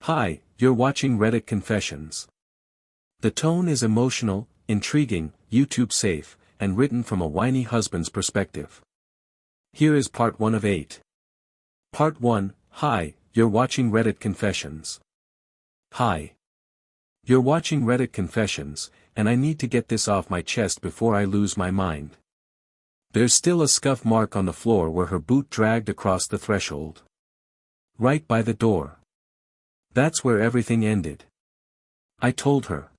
Hi, you're watching Reddit Confessions. The tone is emotional, intriguing, YouTube safe, and written from a whiny husband's perspective. Here is part 1 of 8. Part 1, Hi, you're watching Reddit Confessions. Hi. You're watching Reddit Confessions, and I need to get this off my chest before I lose my mind. There's still a scuff mark on the floor where her boot dragged across the threshold. Right by the door. That's where everything ended. I told her.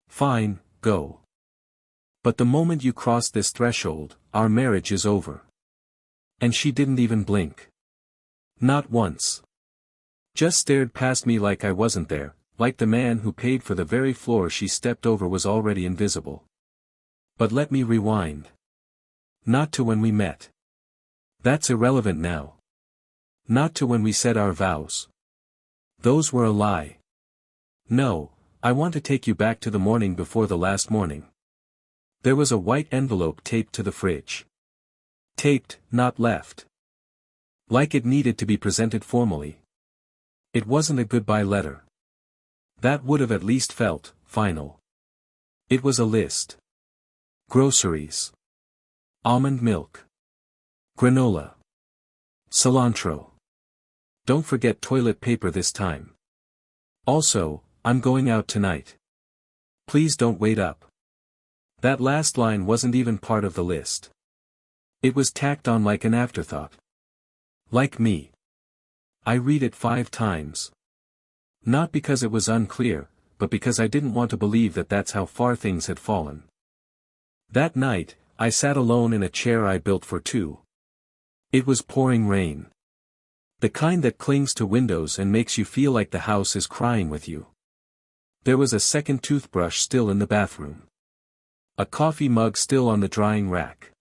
Fine, go. But the moment you cross this threshold, our marriage is over. And she didn't even blink. Not once. Just stared past me like I wasn't there, like the man who paid for the very floor she stepped over was already invisible. But let me rewind. Not to when we met. That's irrelevant now. Not to when we said our vows. Those were a lie. No, I want to take you back to the morning before the last morning. There was a white envelope taped to the fridge. Taped, not left. Like it needed to be presented formally. It wasn't a goodbye letter. That would have at least felt final. It was a list. Groceries. Almond milk. Granola. Cilantro. Don't forget toilet paper this time. Also, I'm going out tonight. Please don't wait up. That last line wasn't even part of the list. It was tacked on like an afterthought. Like me. I read it 5 times. Not because it was unclear, but because I didn't want to believe that that's how far things had fallen. That night, I sat alone in a chair I built for 2. It was pouring rain. The kind that clings to windows and makes you feel like the house is crying with you. There was a second toothbrush still in the bathroom. A coffee mug still on the drying rack.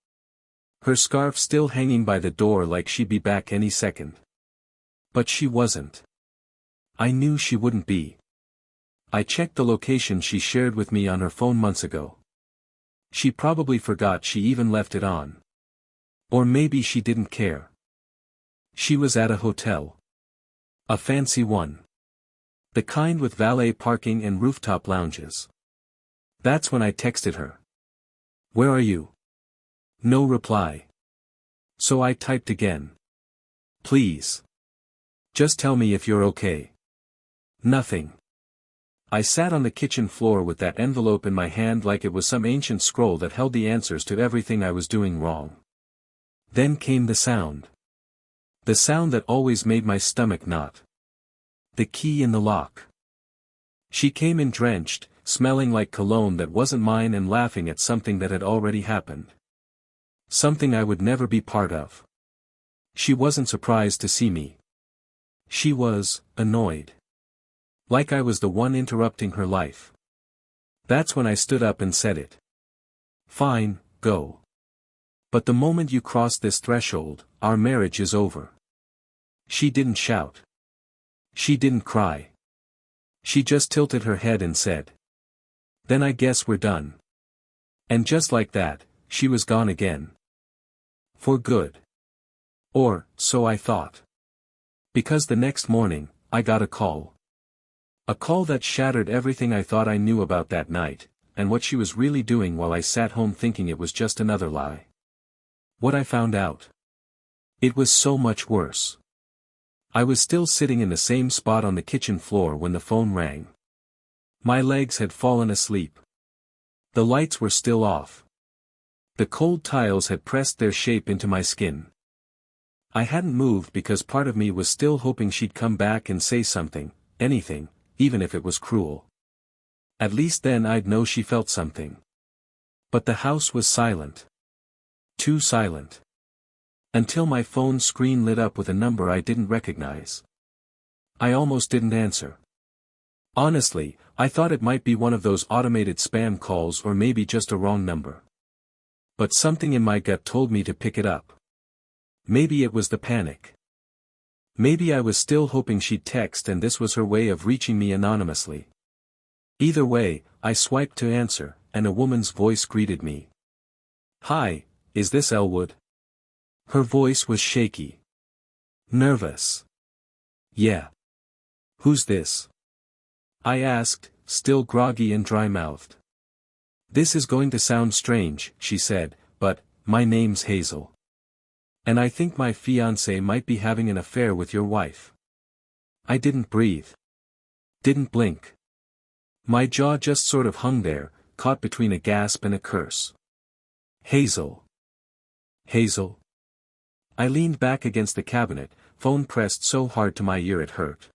Her scarf still hanging by the door like she'd be back any second. But she wasn't. I knew she wouldn't be. I checked the location she shared with me on her phone months ago. She probably forgot she even left it on. Or maybe she didn't care. She was at a hotel. A fancy one. The kind with valet parking and rooftop lounges. That's when I texted her. Where are you? No reply. So I typed again. Please. Just tell me if you're okay. Nothing. I sat on the kitchen floor with that envelope in my hand like it was some ancient scroll that held the answers to everything I was doing wrong. Then came the sound. The sound that always made my stomach knot. The key in the lock. She came in drenched, smelling like cologne that wasn't mine and laughing at something that had already happened. Something I would never be part of. She wasn't surprised to see me. She was annoyed. Like I was the one interrupting her life. That's when I stood up and said it. Fine, go. But the moment you cross this threshold, our marriage is over. She didn't shout. She didn't cry. She just tilted her head and said. Then I guess we're done. And just like that, she was gone again. For good. Or, so I thought. Because the next morning, I got a call. A call that shattered everything I thought I knew about that night, and what she was really doing while I sat home thinking it was just another lie. What I found out. It was so much worse. I was still sitting in the same spot on the kitchen floor when the phone rang. My legs had fallen asleep. The lights were still off. The cold tiles had pressed their shape into my skin. I hadn't moved because part of me was still hoping she'd come back and say something, anything, even if it was cruel. At least then I'd know she felt something. But the house was silent. Too silent. Until my phone screen lit up with a number I didn't recognize. I almost didn't answer. Honestly, I thought it might be one of those automated spam calls or maybe just a wrong number. But something in my gut told me to pick it up. Maybe it was the panic. Maybe I was still hoping she'd text and this was her way of reaching me anonymously. Either way, I swiped to answer, and a woman's voice greeted me. Hi, is this Elwood? Her voice was shaky. Nervous. Yeah. Who's this? I asked, still groggy and dry-mouthed. This is going to sound strange, she said, but, my name's Hazel. And I think my fiancé might be having an affair with your wife. I didn't breathe. Didn't blink. My jaw just sort of hung there, caught between a gasp and a curse. Hazel. Hazel. I leaned back against the cabinet, phone pressed so hard to my ear it hurt.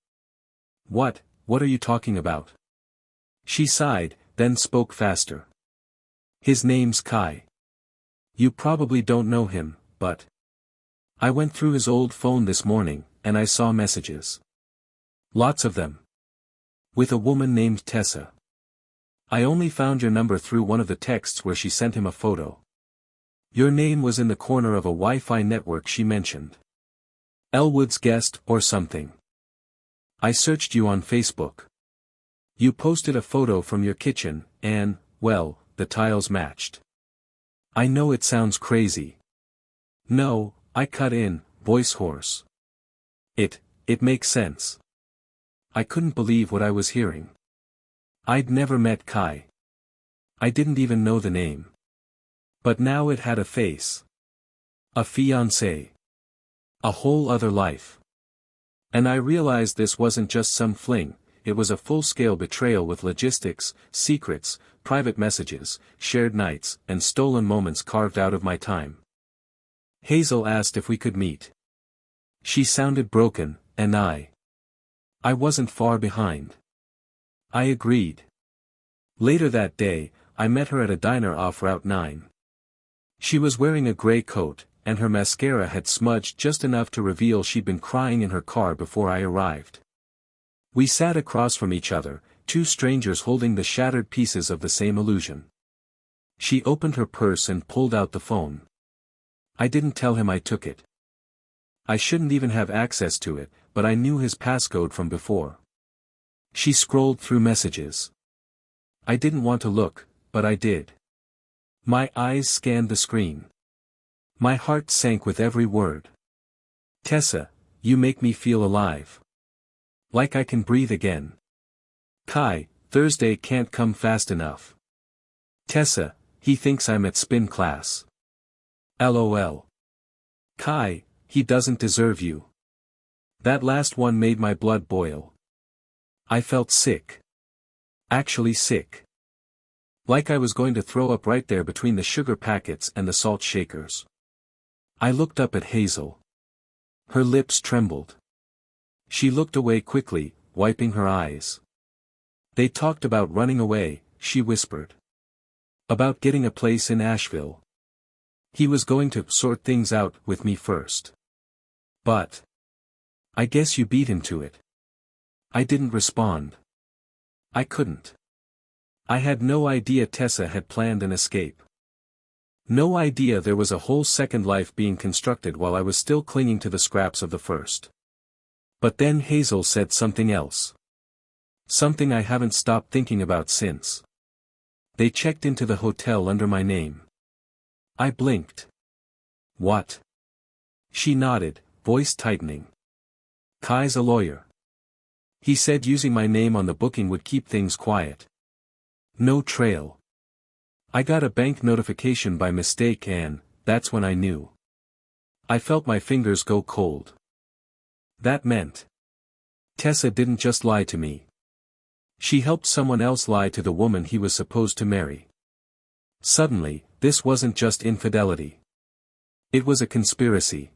What are you talking about? She sighed, then spoke faster. His name's Kai. You probably don't know him, but... I went through his old phone this morning, and I saw messages. Lots of them. With a woman named Tessa. I only found your number through one of the texts where she sent him a photo. Your name was in the corner of a Wi-Fi network she mentioned. Elwood's Guest, or something. I searched you on Facebook. You posted a photo from your kitchen, and, well, the tiles matched. I know it sounds crazy. No, I cut in, voice hoarse. It makes sense. I couldn't believe what I was hearing. I'd never met Kai. I didn't even know the name. But now it had a face. A fiancé. A whole other life. And I realized this wasn't just some fling, it was a full-scale betrayal with logistics, secrets, private messages, shared nights, and stolen moments carved out of my time. Hazel asked if we could meet. She sounded broken, and I wasn't far behind. I agreed. Later that day, I met her at a diner off Route 9. She was wearing a gray coat, and her mascara had smudged just enough to reveal she'd been crying in her car before I arrived. We sat across from each other, two strangers holding the shattered pieces of the same illusion. She opened her purse and pulled out the phone. I didn't tell him I took it. I shouldn't even have access to it, but I knew his passcode from before. She scrolled through messages. I didn't want to look, but I did. My eyes scanned the screen. My heart sank with every word. Tessa, you make me feel alive. Like I can breathe again. Kai, Thursday can't come fast enough. Tessa, he thinks I'm at spin class. LOL. Kai, he doesn't deserve you. That last one made my blood boil. I felt sick. Actually sick. Like I was going to throw up right there between the sugar packets and the salt shakers. I looked up at Hazel. Her lips trembled. She looked away quickly, wiping her eyes. They talked about running away, she whispered. About getting a place in Asheville. He was going to sort things out with me first. But I guess you beat him to it. I didn't respond. I couldn't. I had no idea Tessa had planned an escape. No idea there was a whole second life being constructed while I was still clinging to the scraps of the first. But then Hazel said something else. Something I haven't stopped thinking about since. They checked into the hotel under my name. I blinked. What? She nodded, voice tightening. Kai's a lawyer. He said using my name on the booking would keep things quiet. No trail. I got a bank notification by mistake and, that's when I knew. I felt my fingers go cold. That meant Tessa didn't just lie to me. She helped someone else lie to the woman he was supposed to marry. Suddenly, this wasn't just infidelity. It was a conspiracy.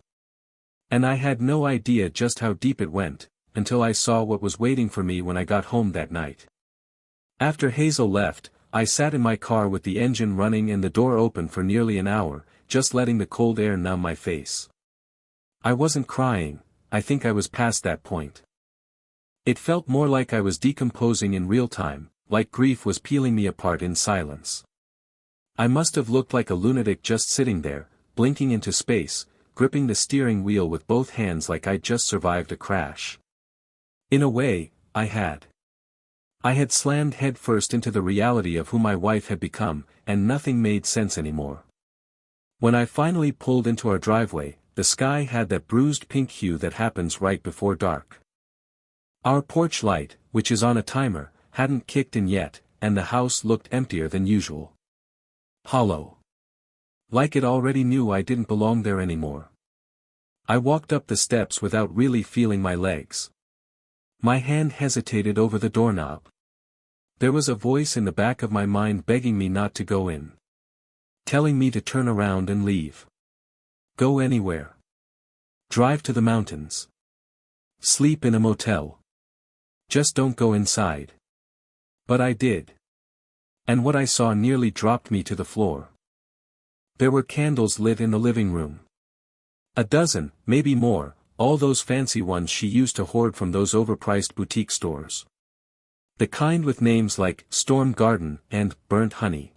And I had no idea just how deep it went, until I saw what was waiting for me when I got home that night. After Hazel left, I sat in my car with the engine running and the door open for nearly an hour, just letting the cold air numb my face. I wasn't crying, I think I was past that point. It felt more like I was decomposing in real time, like grief was peeling me apart in silence. I must have looked like a lunatic just sitting there, blinking into space, gripping the steering wheel with both hands like I'd just survived a crash. In a way, I had. I had slammed headfirst into the reality of who my wife had become, and nothing made sense anymore. When I finally pulled into our driveway, the sky had that bruised pink hue that happens right before dark. Our porch light, which is on a timer, hadn't kicked in yet, and the house looked emptier than usual. Hollow. Like it already knew I didn't belong there anymore. I walked up the steps without really feeling my legs. My hand hesitated over the doorknob. There was a voice in the back of my mind begging me not to go in. Telling me to turn around and leave. Go anywhere. Drive to the mountains. Sleep in a motel. Just don't go inside. But I did. And what I saw nearly dropped me to the floor. There were candles lit in the living room. A dozen, maybe more, all those fancy ones she used to hoard from those overpriced boutique stores. The kind with names like Storm Garden and Burnt Honey.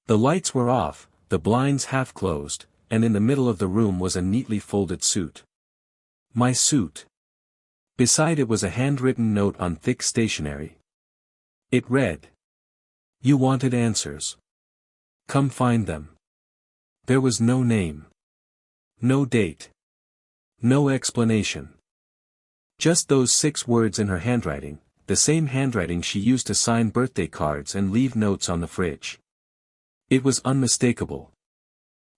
The lights were off, the blinds half closed, and in the middle of the room was a neatly folded suit. My suit. Beside it was a handwritten note on thick stationery. It read. You wanted answers. Come find them. There was no name. No date. No explanation. Just those 6 words in her handwriting, the same handwriting she used to sign birthday cards and leave notes on the fridge. It was unmistakable.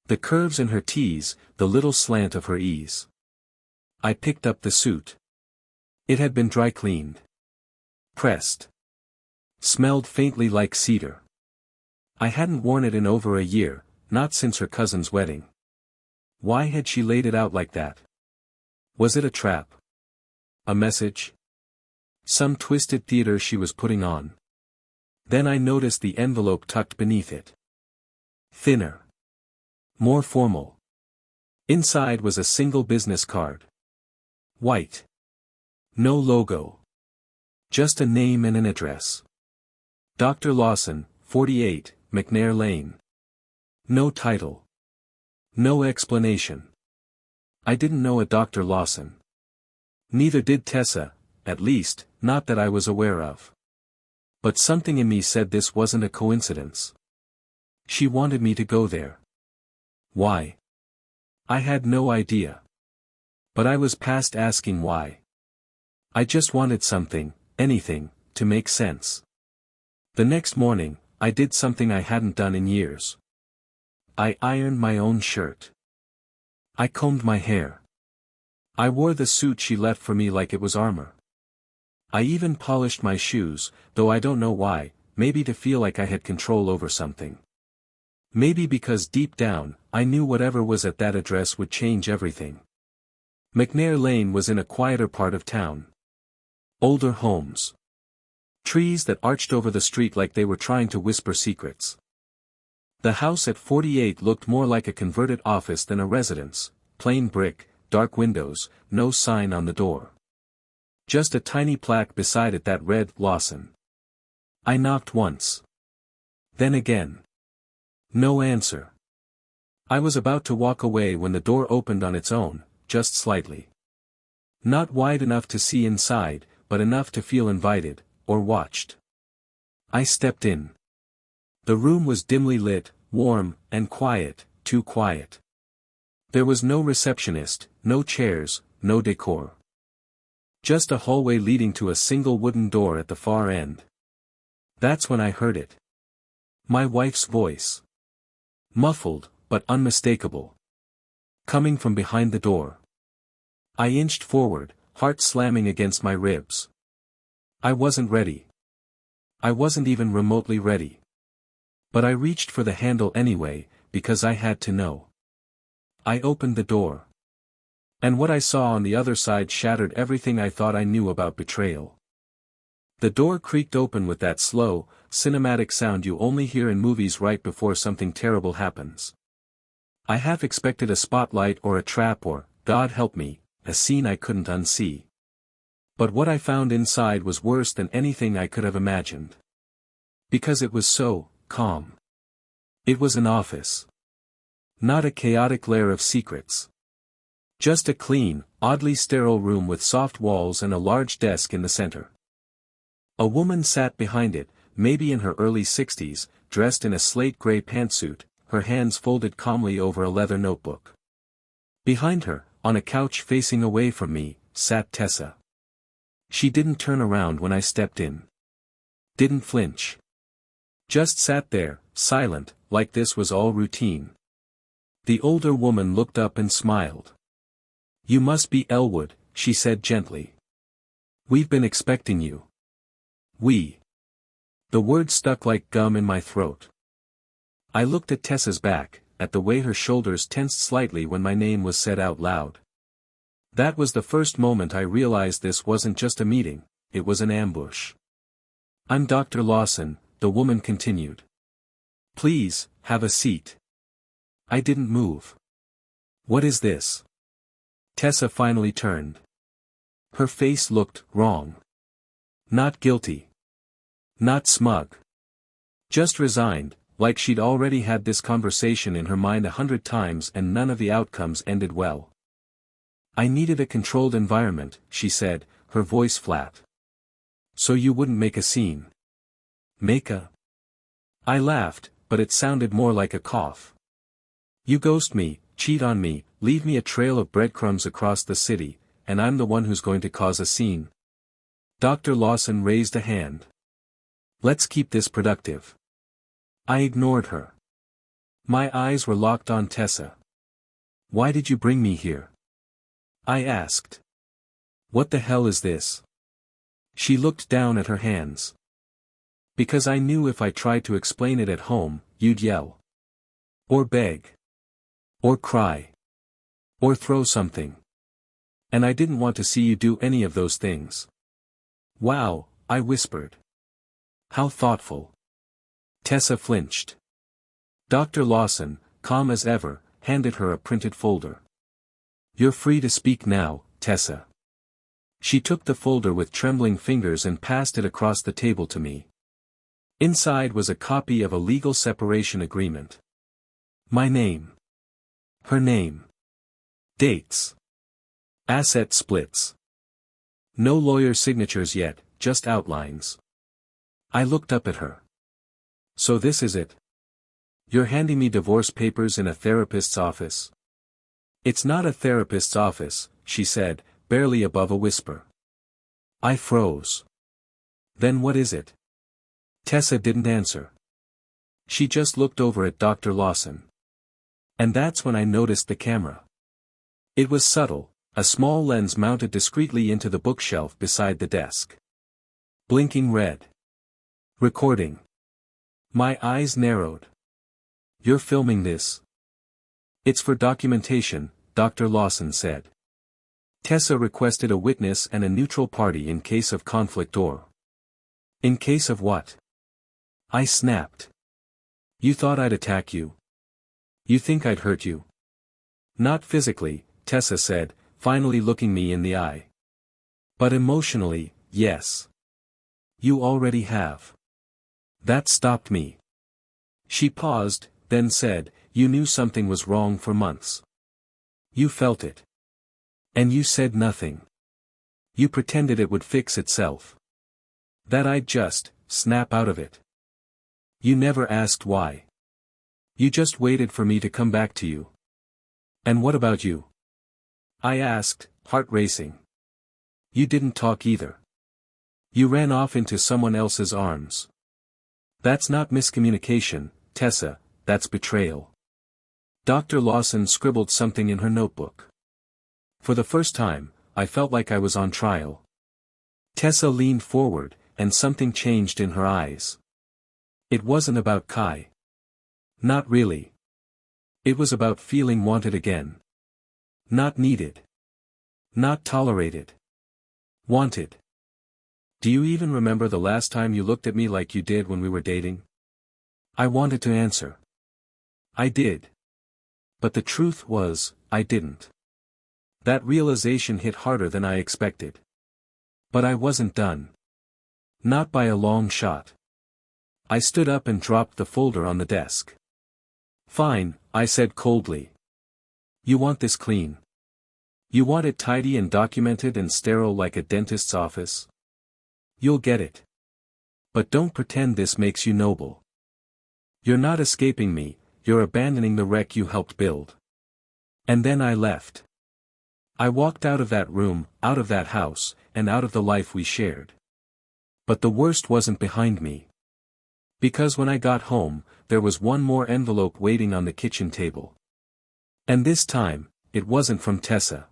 The curves in her T's, the little slant of her E's. I picked up the suit. It had been dry cleaned. Pressed. Smelled faintly like cedar. I hadn't worn it in over a year, not since her cousin's wedding. Why had she laid it out like that? Was it a trap? A message? Some twisted theater she was putting on. Then I noticed the envelope tucked beneath it. Thinner. More formal. Inside was a single business card. White. No logo. Just a name and an address. Dr. Lawson, 48, McNair Lane. No title. No explanation. I didn't know a Dr. Lawson. Neither did Tessa, at least, not that I was aware of. But something in me said this wasn't a coincidence. She wanted me to go there. Why? I had no idea. But I was past asking why. I just wanted something, anything, to make sense. The next morning, I did something I hadn't done in years. I ironed my own shirt. I combed my hair. I wore the suit she left for me like it was armor. I even polished my shoes, though I don't know why, maybe to feel like I had control over something. Maybe because deep down, I knew whatever was at that address would change everything. McNair Lane was in a quieter part of town. Older homes. Trees that arched over the street like they were trying to whisper secrets. The house at 48 looked more like a converted office than a residence, plain brick, dark windows, no sign on the door. Just a tiny plaque beside it that read, Lawson. I knocked once. Then again. No answer. I was about to walk away when the door opened on its own, just slightly. Not wide enough to see inside, but enough to feel invited, or watched. I stepped in. The room was dimly lit, warm, and quiet, too quiet. There was no receptionist, no chairs, no decor. Just a hallway leading to a single wooden door at the far end. That's when I heard it. My wife's voice. Muffled, but unmistakable. Coming from behind the door. I inched forward, heart slamming against my ribs. I wasn't ready. I wasn't even remotely ready. But I reached for the handle anyway, because I had to know. I opened the door. And what I saw on the other side shattered everything I thought I knew about betrayal. The door creaked open with that slow, cinematic sound you only hear in movies right before something terrible happens. I half expected a spotlight or a trap or, God help me, a scene I couldn't unsee. But what I found inside was worse than anything I could have imagined. Because it was so calm. It was an office. Not a chaotic lair of secrets. Just a clean, oddly sterile room with soft walls and a large desk in the center. A woman sat behind it, maybe in her early 60s, dressed in a slate gray pantsuit, her hands folded calmly over a leather notebook. Behind her, on a couch facing away from me, sat Tessa. She didn't turn around when I stepped in. Didn't flinch. Just sat there, silent, like this was all routine. The older woman looked up and smiled. "You must be Elwood," she said gently. "We've been expecting you." "We." The word stuck like gum in my throat. I looked at Tessa's back, at the way her shoulders tensed slightly when my name was said out loud. That was the first moment I realized this wasn't just a meeting, it was an ambush. "I'm Dr. Lawson," the woman continued. "Please, have a seat." I didn't move. "What is this?" Tessa finally turned. Her face looked wrong. Not guilty. Not smug. Just resigned, like she'd already had this conversation in her mind 100 times and none of the outcomes ended well. "I needed a controlled environment," she said, her voice flat. "So you wouldn't make a scene." "Make a?" I laughed, but it sounded more like a cough. "You ghost me, cheat on me, leave me a trail of breadcrumbs across the city, and I'm the one who's going to cause a scene." Dr. Lawson raised a hand. "Let's keep this productive." I ignored her. My eyes were locked on Tessa. "Why did you bring me here?" I asked. "What the hell is this?" She looked down at her hands. "Because I knew if I tried to explain it at home, you'd yell. Or beg. Or cry. Or throw something. And I didn't want to see you do any of those things." "Wow," I whispered. "How thoughtful." Tessa flinched. Dr. Lawson, calm as ever, handed her a printed folder. "You're free to speak now, Tessa." She took the folder with trembling fingers and passed it across the table to me. Inside was a copy of a legal separation agreement. My name. Her name. Dates. Asset splits. No lawyer signatures yet, just outlines. I looked up at her. "So this is it? You're handing me divorce papers in a therapist's office?" "It's not a therapist's office," she said, barely above a whisper. I froze. "Then what is it?" Tessa didn't answer. She just looked over at Dr. Lawson. And that's when I noticed the camera. It was subtle, a small lens mounted discreetly into the bookshelf beside the desk. Blinking red. Recording. My eyes narrowed. "You're filming this?" "It's for documentation," Dr. Lawson said. "Tessa requested a witness and a neutral party in case of conflict or..." "In case of what?" I snapped. "You thought I'd attack you? You think I'd hurt you?" "Not physically," Tessa said, finally looking me in the eye. "But emotionally, yes. You already have." That stopped me. She paused, then said, "You knew something was wrong for months. You felt it. And you said nothing. You pretended it would fix itself. That I'd just snap out of it. You never asked why. You just waited for me to come back to you." "And what about you?" I asked, heart racing. "You didn't talk either. You ran off into someone else's arms." "That's not miscommunication, Tessa, that's betrayal." Dr. Lawson scribbled something in her notebook. For the first time, I felt like I was on trial. Tessa leaned forward, and something changed in her eyes. It wasn't about Kai. Not really. It was about feeling wanted again. Not needed. Not tolerated. Wanted. "Do you even remember the last time you looked at me like you did when we were dating?" I wanted to answer. I did. But the truth was, I didn't. That realization hit harder than I expected. But I wasn't done. Not by a long shot. I stood up and dropped the folder on the desk. "Fine," I said coldly. "You want this clean. You want it tidy and documented and sterile like a dentist's office? You'll get it. But don't pretend this makes you noble. You're not escaping me, you're abandoning the wreck you helped build." And then I left. I walked out of that room, out of that house, and out of the life we shared. But the worst wasn't behind me. Because when I got home, there was one more envelope waiting on the kitchen table. And this time, it wasn't from Tessa.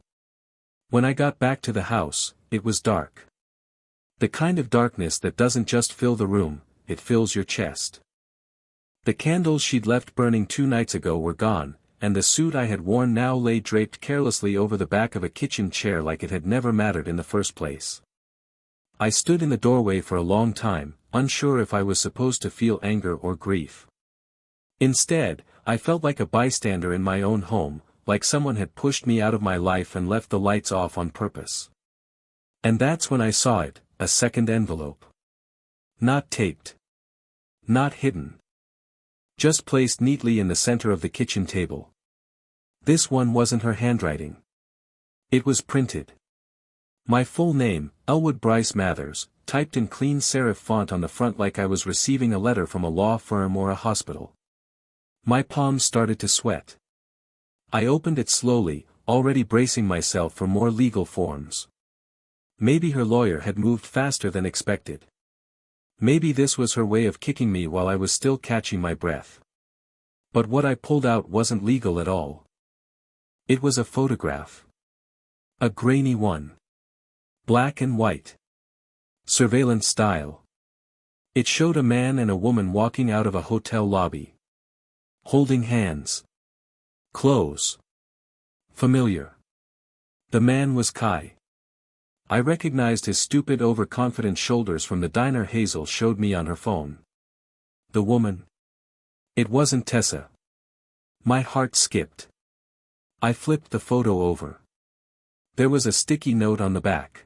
When I got back to the house, it was dark. The kind of darkness that doesn't just fill the room, it fills your chest. The candles she'd left burning 2 nights ago were gone, and the suit I had worn now lay draped carelessly over the back of a kitchen chair like it had never mattered in the first place. I stood in the doorway for a long time, unsure if I was supposed to feel anger or grief. Instead, I felt like a bystander in my own home, like someone had pushed me out of my life and left the lights off on purpose. And that's when I saw it, a second envelope. Not taped. Not hidden. Just placed neatly in the center of the kitchen table. This one wasn't her handwriting. It was printed. My full name, Elwood Bryce Mathers, typed in clean serif font on the front like I was receiving a letter from a law firm or a hospital. My palms started to sweat. I opened it slowly, already bracing myself for more legal forms. Maybe her lawyer had moved faster than expected. Maybe this was her way of kicking me while I was still catching my breath. But what I pulled out wasn't legal at all. It was a photograph. A grainy one. Black and white. Surveillance style. It showed a man and a woman walking out of a hotel lobby. Holding hands. Close. Familiar. The man was Kai. I recognized his stupid overconfident shoulders from the diner Hazel showed me on her phone. The woman? It wasn't Tessa. My heart skipped. I flipped the photo over. There was a sticky note on the back.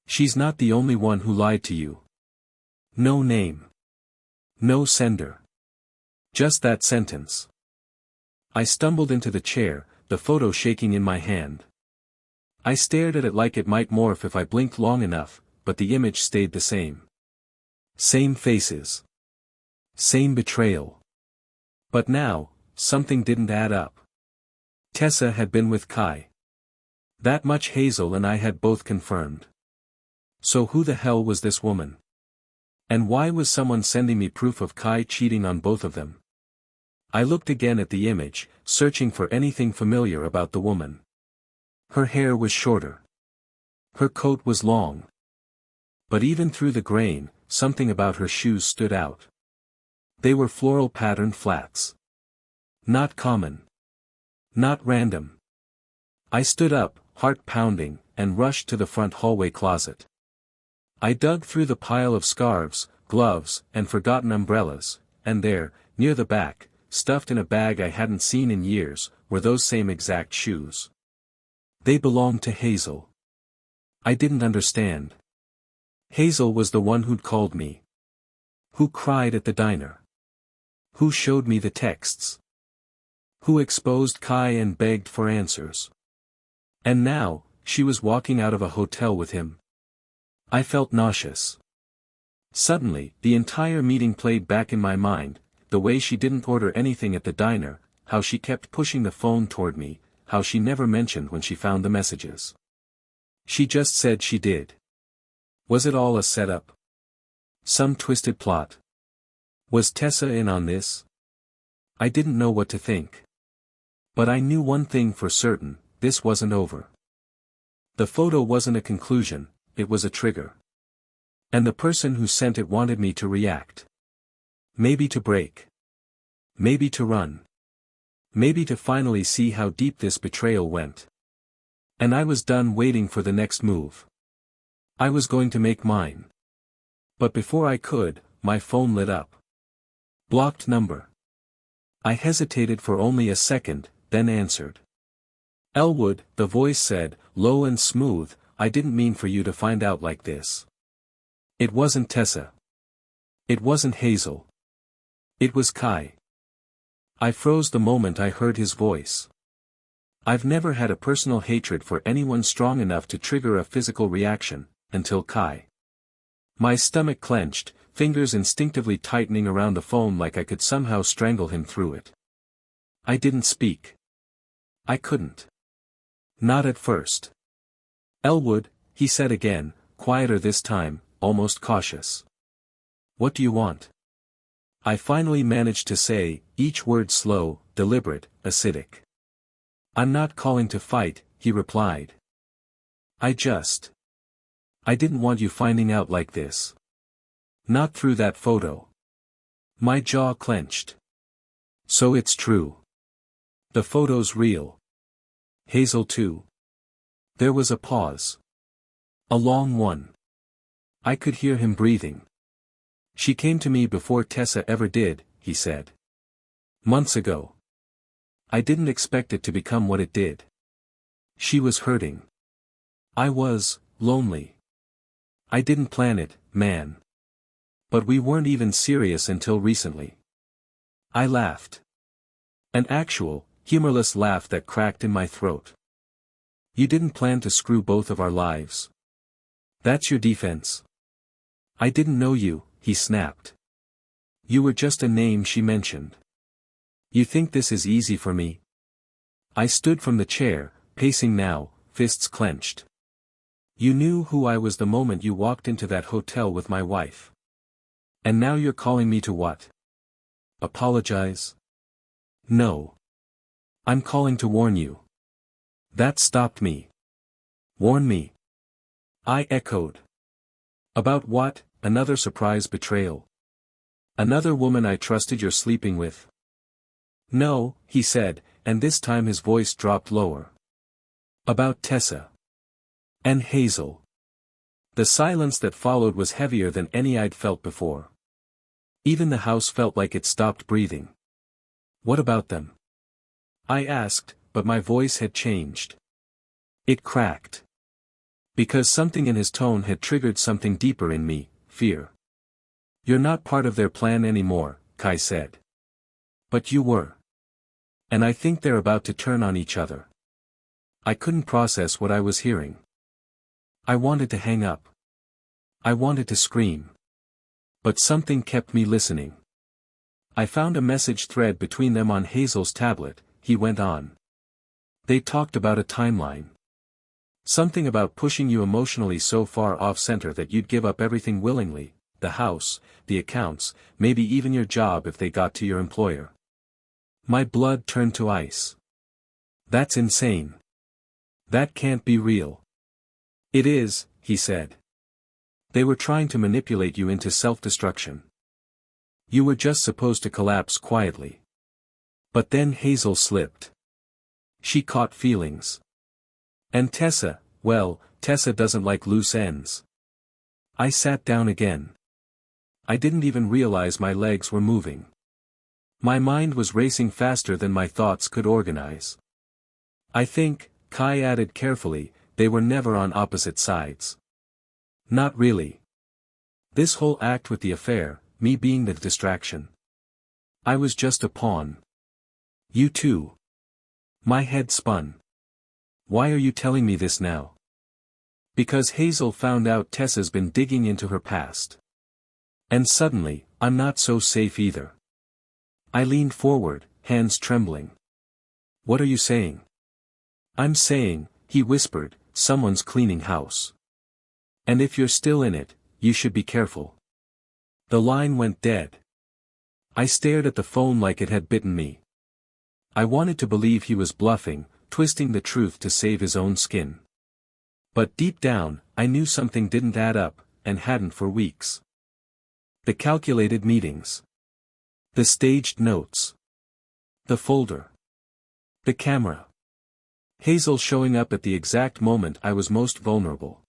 She's not the only one who lied to you. No name. No sender. Just that sentence. I stumbled into the chair, the photo shaking in my hand. I stared at it like it might morph if I blinked long enough, but the image stayed the same. Same faces. Same betrayal. But now, something didn't add up. Tessa had been with Kai. That much Hazel and I had both confirmed. So who the hell was this woman? And why was someone sending me proof of Kai cheating on both of them? I looked again at the image, searching for anything familiar about the woman. Her hair was shorter. Her coat was long. But even through the grain, something about her shoes stood out. They were floral patterned flats. Not common. Not random. I stood up, heart pounding, and rushed to the front hallway closet. I dug through the pile of scarves, gloves, and forgotten umbrellas, and there, near the back, stuffed in a bag I hadn't seen in years, were those same exact shoes. They belonged to Hazel. I didn't understand. Hazel was the one who'd called me. Who cried at the diner. Who showed me the texts. Who exposed Kai and begged for answers. And now, she was walking out of a hotel with him. I felt nauseous. Suddenly, the entire meeting played back in my mind, the way she didn't order anything at the diner, how she kept pushing the phone toward me, how she never mentioned when she found the messages. She just said she did. Was it all a setup? Some twisted plot? Was Tessa in on this? I didn't know what to think. But I knew one thing for certain, this wasn't over. The photo wasn't a conclusion, it was a trigger. And the person who sent it wanted me to react. Maybe to break. Maybe to run. Maybe to finally see how deep this betrayal went. And I was done waiting for the next move. I was going to make mine. But before I could, my phone lit up. Blocked number. I hesitated for only a second, then answered. Elwood, the voice said, low and smooth, I didn't mean for you to find out like this. It wasn't Tessa. It wasn't Hazel. It was Kai. I froze the moment I heard his voice. I've never had a personal hatred for anyone strong enough to trigger a physical reaction, until Kai. My stomach clenched, fingers instinctively tightening around the phone like I could somehow strangle him through it. I didn't speak. I couldn't. Not at first. Elwood, he said again, quieter this time, almost cautious. What do you want? I finally managed to say, each word slow, deliberate, acidic. I'm not calling to fight, he replied. I didn't want you finding out like this. Not through that photo. My jaw clenched. So it's true. The photo's real. Hazel too. There was a pause. A long one. I could hear him breathing. She came to me before Tessa ever did, he said. Months ago. I didn't expect it to become what it did. She was hurting. I was lonely. I didn't plan it, man. But we weren't even serious until recently. I laughed. An actual, humorless laugh that cracked in my throat. You didn't plan to screw both of our lives. That's your defense. I didn't know you, he snapped. You were just a name she mentioned. You think this is easy for me? I stood from the chair, pacing now, fists clenched. You knew who I was the moment you walked into that hotel with my wife. And now you're calling me to what? Apologize? No. I'm calling to warn you. That stopped me. Warn me. I echoed. About what? Another surprise betrayal. Another woman I trusted you're sleeping with. No, he said, and this time his voice dropped lower. About Tessa. And Hazel. The silence that followed was heavier than any I'd felt before. Even the house felt like it stopped breathing. What about them? I asked, but my voice had changed. It cracked. Because something in his tone had triggered something deeper in me, fear. You're not part of their plan anymore, Kai said. But you were. And I think they're about to turn on each other. I couldn't process what I was hearing. I wanted to hang up. I wanted to scream. But something kept me listening. I found a message thread between them on Hazel's tablet, he went on. They talked about a timeline. Something about pushing you emotionally so far off-center that you'd give up everything willingly, the house, the accounts, maybe even your job if they got to your employer. My blood turned to ice. That's insane. That can't be real. It is, he said. They were trying to manipulate you into self-destruction. You were just supposed to collapse quietly. But then Hazel slipped. She caught feelings. And Tessa, well, Tessa doesn't like loose ends. I sat down again. I didn't even realize my legs were moving. My mind was racing faster than my thoughts could organize. I think, Kai added carefully, they were never on opposite sides. Not really. This whole act with the affair, me being the distraction. I was just a pawn. You too. My head spun. Why are you telling me this now? Because Hazel found out Tessa's been digging into her past. And suddenly, I'm not so safe either. I leaned forward, hands trembling. What are you saying? I'm saying, he whispered, someone's cleaning house. And if you're still in it, you should be careful. The line went dead. I stared at the phone like it had bitten me. I wanted to believe he was bluffing, twisting the truth to save his own skin. But deep down, I knew something didn't add up, and hadn't for weeks. The calculated meetings. The staged notes. The folder. The camera. Hazel showing up at the exact moment I was most vulnerable.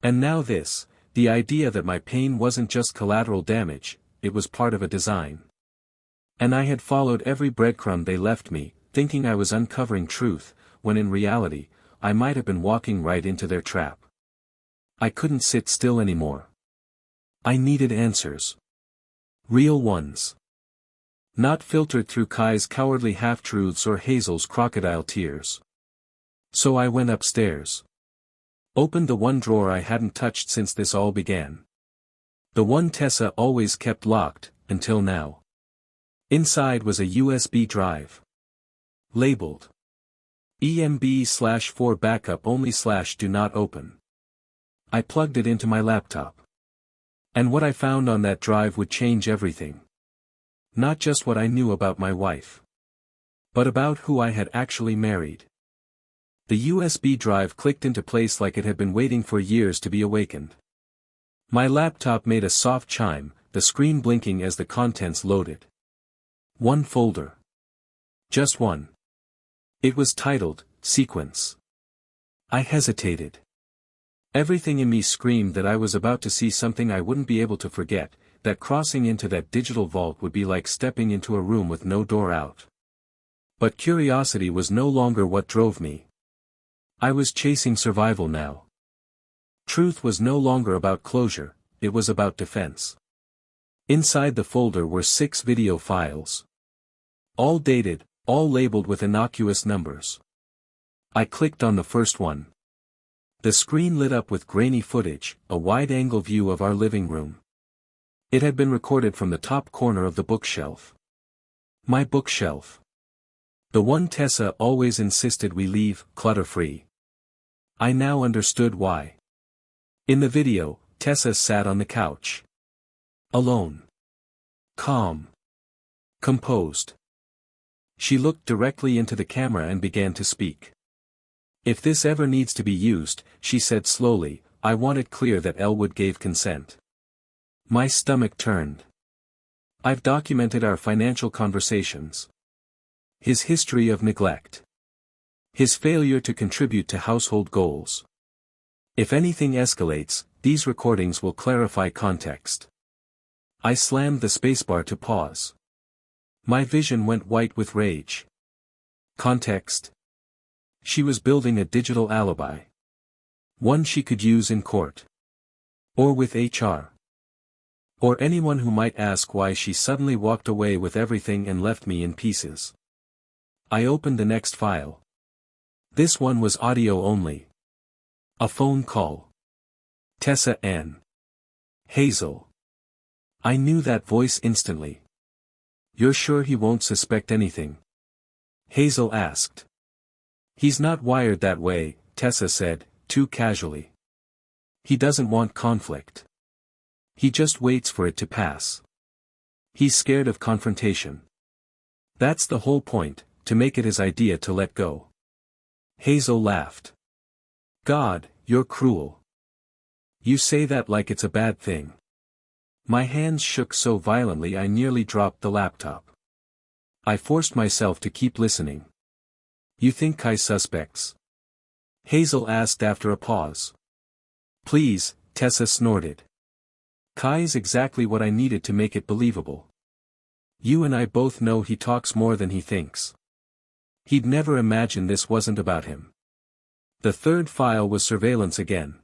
And now this, the idea that my pain wasn't just collateral damage, it was part of a design. And I had followed every breadcrumb they left me, thinking I was uncovering truth, when in reality, I might have been walking right into their trap. I couldn't sit still anymore. I needed answers. Real ones. Not filtered through Kai's cowardly half-truths or Hazel's crocodile tears. So I went upstairs. Opened the one drawer I hadn't touched since this all began. The one Tessa always kept locked, until now. Inside was a USB drive. Labeled. EMB/4 backup only/do not open. I plugged it into my laptop. And what I found on that drive would change everything. Not just what I knew about my wife, but about who I had actually married. The USB drive clicked into place like it had been waiting for years to be awakened. My laptop made a soft chime, the screen blinking as the contents loaded. One folder. Just one. It was titled, Sequence. I hesitated. Everything in me screamed that I was about to see something I wouldn't be able to forget, that crossing into that digital vault would be like stepping into a room with no door out. But curiosity was no longer what drove me. I was chasing survival now. Truth was no longer about closure, it was about defense. Inside the folder were 6 video files. All dated, all labeled with innocuous numbers. I clicked on the first one. The screen lit up with grainy footage, a wide-angle view of our living room. It had been recorded from the top corner of the bookshelf. My bookshelf. The one Tessa always insisted we leave, clutter-free. I now understood why. In the video, Tessa sat on the couch. Alone. Calm. Composed. She looked directly into the camera and began to speak. If this ever needs to be used, she said slowly, I want it clear that Elwood gave consent. My stomach turned. I've documented our financial conversations. His history of neglect. His failure to contribute to household goals. If anything escalates, these recordings will clarify context. I slammed the spacebar to pause. My vision went white with rage. Context. She was building a digital alibi. One she could use in court. Or with HR. Or anyone who might ask why she suddenly walked away with everything and left me in pieces. I opened the next file. This one was audio only. A phone call. Tessa Ann. Hazel. I knew that voice instantly. You're sure he won't suspect anything? Hazel asked. He's not wired that way, Tessa said, too casually. He doesn't want conflict. He just waits for it to pass. He's scared of confrontation. That's the whole point, to make it his idea to let go. Hazel laughed. God, you're cruel. You say that like it's a bad thing. My hands shook so violently I nearly dropped the laptop. I forced myself to keep listening. You think Kai suspects? Hazel asked after a pause. Please, Tessa snorted. Kai's exactly what I needed to make it believable. You and I both know he talks more than he thinks. He'd never imagine this wasn't about him. The third file was surveillance again.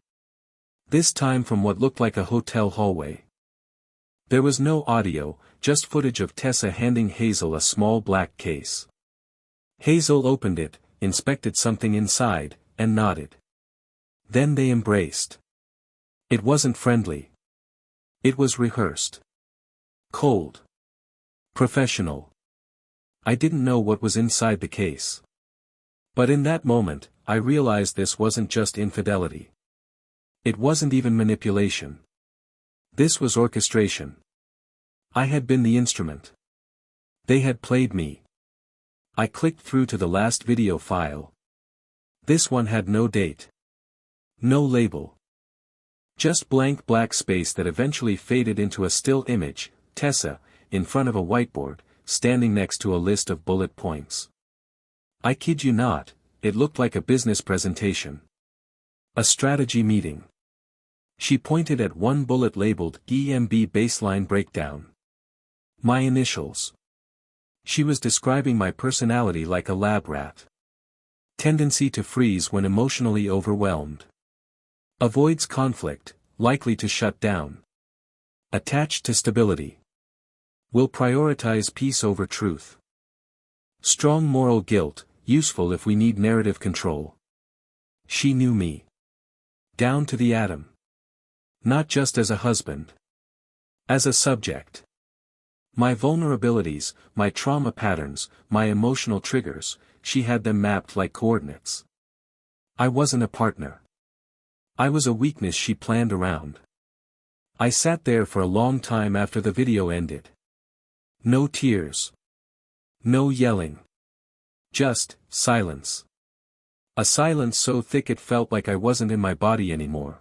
This time from what looked like a hotel hallway. There was no audio, just footage of Tessa handing Hazel a small black case. Hazel opened it, inspected something inside, and nodded. Then they embraced. It wasn't friendly. It was rehearsed. Cold. Professional. I didn't know what was inside the case. But in that moment, I realized this wasn't just infidelity. It wasn't even manipulation. This was orchestration. I had been the instrument. They had played me. I clicked through to the last video file. This one had no date. No label. Just blank black space that eventually faded into a still image, Tessa, in front of a whiteboard, standing next to a list of bullet points. I kid you not, it looked like a business presentation. A strategy meeting. She pointed at one bullet labeled EMB Baseline Breakdown. My initials. She was describing my personality like a lab rat. Tendency to freeze when emotionally overwhelmed. Avoids conflict, likely to shut down. Attached to stability. Will prioritize peace over truth. Strong moral guilt, useful if we need narrative control. She knew me. Down to the atom. Not just as a husband. As a subject. My vulnerabilities, my trauma patterns, my emotional triggers, she had them mapped like coordinates. I wasn't a partner. I was a weakness she planned around. I sat there for a long time after the video ended. No tears. No yelling. Just silence. A silence so thick it felt like I wasn't in my body anymore.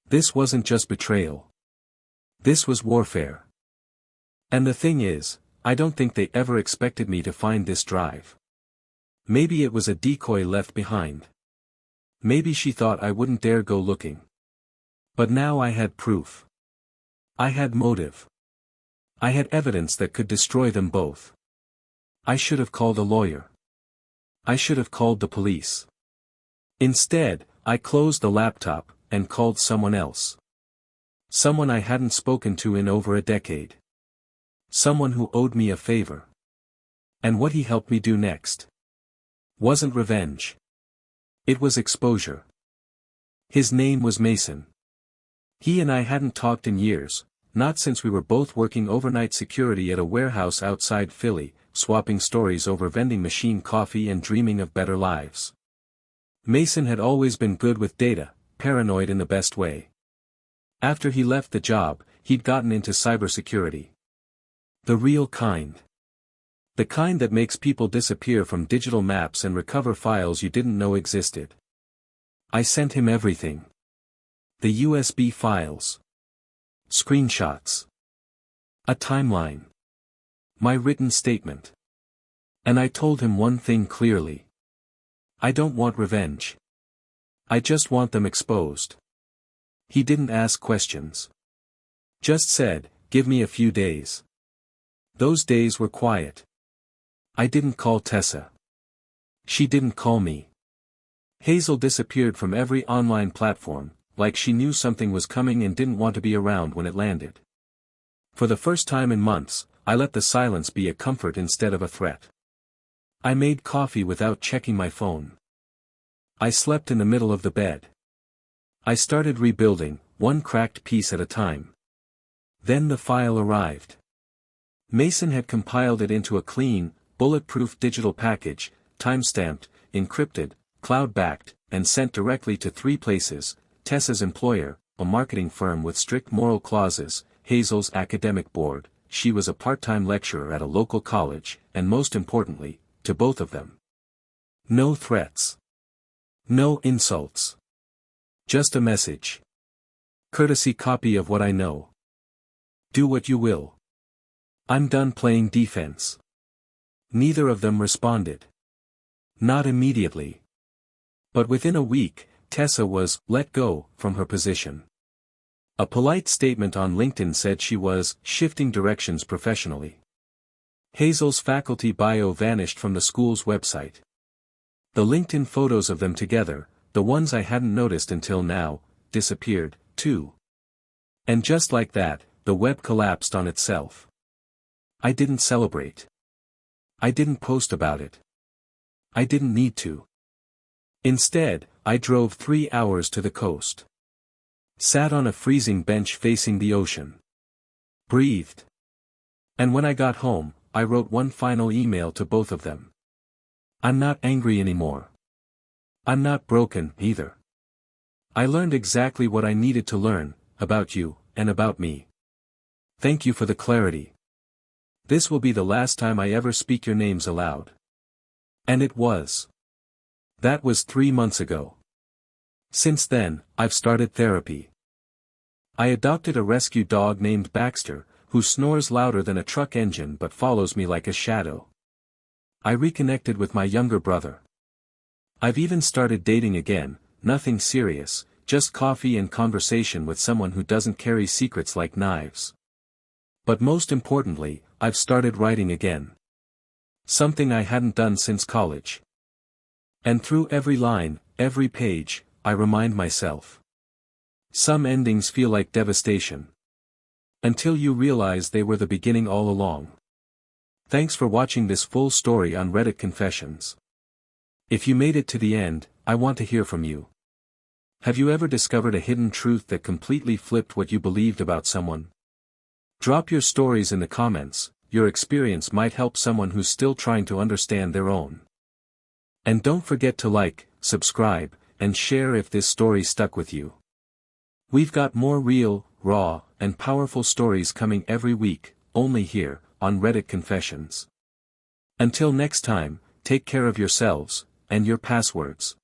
This wasn't just betrayal. This was warfare. And the thing is, I don't think they ever expected me to find this drive. Maybe it was a decoy left behind. Maybe she thought I wouldn't dare go looking. But now I had proof. I had motive. I had evidence that could destroy them both. I should have called a lawyer. I should have called the police. Instead, I closed the laptop and called someone else. Someone I hadn't spoken to in over a decade. Someone who owed me a favor. And what he helped me do next wasn't revenge. It was exposure. His name was Mason. He and I hadn't talked in years, not since we were both working overnight security at a warehouse outside Philly, swapping stories over vending machine coffee and dreaming of better lives. Mason had always been good with data, paranoid in the best way. After he left the job, he'd gotten into cybersecurity. The real kind. The kind that makes people disappear from digital maps and recover files you didn't know existed. I sent him everything. The USB files. Screenshots. A timeline. My written statement. And I told him one thing clearly. I don't want revenge. I just want them exposed. He didn't ask questions. Just said, give me a few days. Those days were quiet. I didn't call Tessa. She didn't call me. Hazel disappeared from every online platform, like she knew something was coming and didn't want to be around when it landed. For the first time in months, I let the silence be a comfort instead of a threat. I made coffee without checking my phone. I slept in the middle of the bed. I started rebuilding, one cracked piece at a time. Then the file arrived. Mason had compiled it into a clean, bulletproof digital package, time-stamped, encrypted, cloud-backed, and sent directly to 3 places: Tessa's employer, a marketing firm with strict moral clauses; Hazel's academic board, she was a part-time lecturer at a local college; and most importantly, to both of them. No threats. No insults. Just a message. Courtesy copy of what I know. Do what you will. I'm done playing defense. Neither of them responded. Not immediately. But within a week, Tessa was let go from her position. A polite statement on LinkedIn said she was shifting directions professionally. Hazel's faculty bio vanished from the school's website. The LinkedIn photos of them together, the ones I hadn't noticed until now, disappeared, too. And just like that, the web collapsed on itself. I didn't celebrate. I didn't post about it. I didn't need to. Instead, I drove 3 hours to the coast. Sat on a freezing bench facing the ocean. Breathed. And when I got home, I wrote one final email to both of them. I'm not angry anymore. I'm not broken, either. I learned exactly what I needed to learn, about you, and about me. Thank you for the clarity. This will be the last time I ever speak your names aloud. And it was. That was 3 months ago. Since then, I've started therapy. I adopted a rescue dog named Baxter, who snores louder than a truck engine but follows me like a shadow. I reconnected with my younger brother. I've even started dating again, nothing serious, just coffee and conversation with someone who doesn't carry secrets like knives. But most importantly, I've started writing again. Something I hadn't done since college. And through every line, every page, I remind myself. Some endings feel like devastation. Until you realize they were the beginning all along. Thanks for watching this full story on Reddit Confessions. If you made it to the end, I want to hear from you. Have you ever discovered a hidden truth that completely flipped what you believed about someone? Drop your stories in the comments. Your experience might help someone who's still trying to understand their own. And don't forget to like, subscribe, and share if this story stuck with you. We've got more real, raw, and powerful stories coming every week, only here, on Reddit Confessions. Until next time, take care of yourselves, and your passwords.